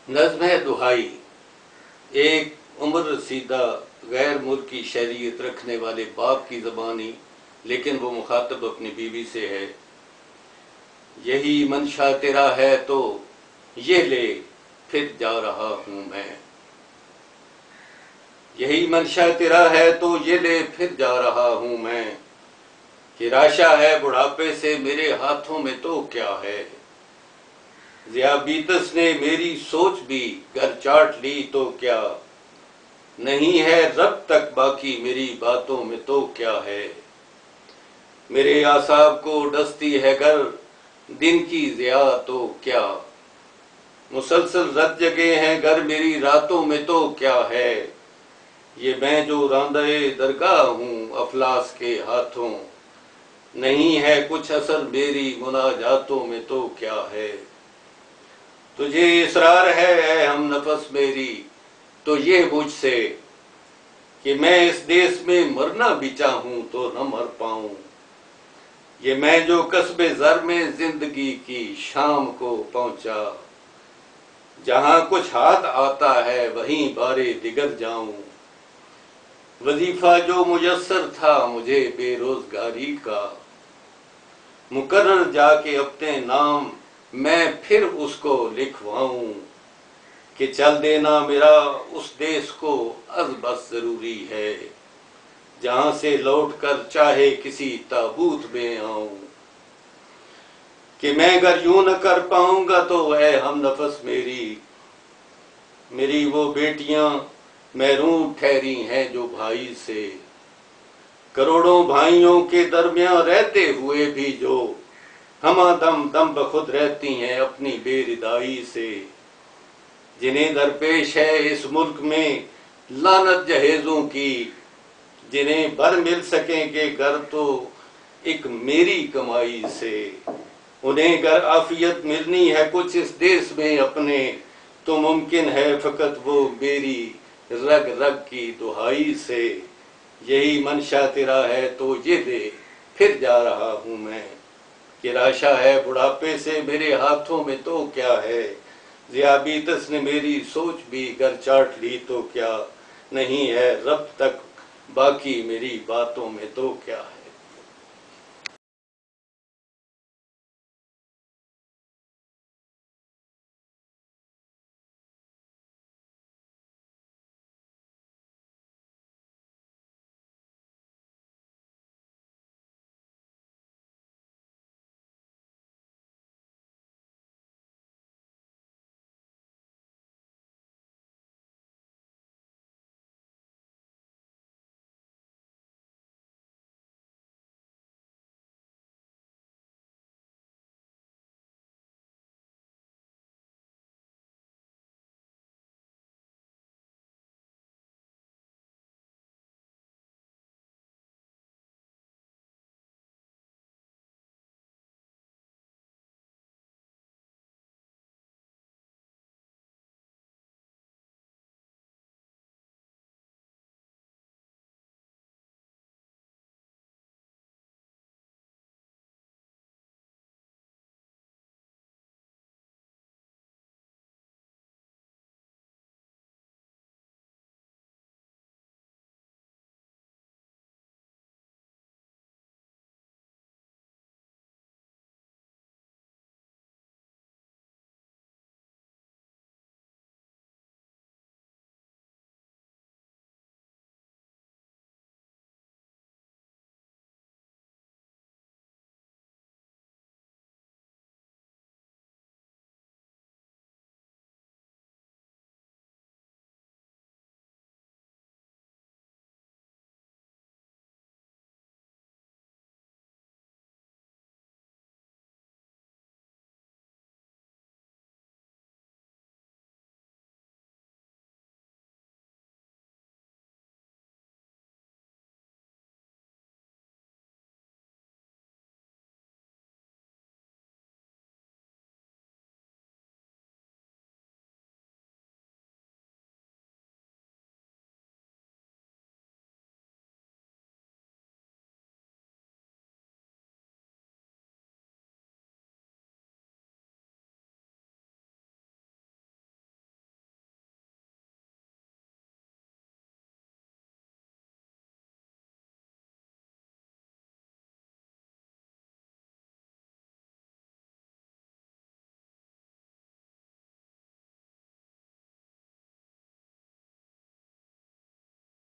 نظم ہے دہائی ایک عمر رسیدہ غیر ملکی شہریت رکھنے والے باپ کی زبانی، لیکن وہ مخاطب اپنی بیوی سے ہے۔ یہی منشا تیرا ہے تو یہ لے پھر جا رہا ہوں میں۔ یہی منشا تیرا ہے تو یہ لے پھر جا رہا ہوں میں، کہ راشا ہے بڑھاپے سے میرے ہاتھوں میں تو کیا ہے۔ ذیابیطس نے میری سوچ بھی گر چاٹ لی تو کیا، نہیں ہے رب تک باقی میری باتوں میں تو کیا ہے۔ میرے اعصاب کو ڈستی ہے گر دن کی ضیاء تو کیا، مسلسل رت جگے ہیں گر میری راتوں میں تو کیا ہے۔ یہ میں جو راندے درگاہ ہوں افلاس کے ہاتھوں، نہیں ہے کچھ اثر میری مناجاتوں میں تو کیا ہے۔ تجھے اصرار ہے اے ہم نفس میری تو یہ مجھ سے، کہ میں اس دیس میں مرنا بھی چاہوں تو نہ مر پاؤں۔ یہ میں جو کسب زر میں زندگی کی شام کو پہنچا، جہاں کچھ ہاتھ آتا ہے وہیں بارے دیگر جاؤں۔ وظیفہ جو میسر تھا مجھے بے روزگاری کا، مقرر جا کے اپنے نام میں پھر اس کو لکھواؤں۔ کہ چل دینا میرا اس دیس کو از بس ضروری ہے، جہاں سے لوٹ کر چاہے کسی تابوت میں آؤں۔ کہ میں اگر یوں نہ کر پاؤں گا تو اے ہم نفس میری وہ بیٹیاں محروم ٹھہری ہیں جو بھائی سے، کروڑوں بھائیوں کے درمیان رہتے ہوئے بھی جو ہمہ دم دم بخود رہتی ہیں اپنی بے ردائی سے، جنہیں درپیش ہے اس ملک میں لعنت جہیزوں کی، جنہیں بھر مل سکیں گے گر تو ایک میری کمائی سے۔ انہیں گر عافیت ملنی ہے کچھ اس دیس میں اپنے، تو ممکن ہے فقط وہ میری رگ رگ کی دہائی سے۔ یہی منشا تیرا ہے تو یہ دے پھر جا رہا ہوں میں، کہ راشا ہے بڑھاپے سے میرے ہاتھوں میں تو کیا ہے۔ ذیابیطس نے میری سوچ بھی گر چاٹ لی تو کیا، نہیں ہے رب تک باقی میری باتوں میں تو کیا ہے۔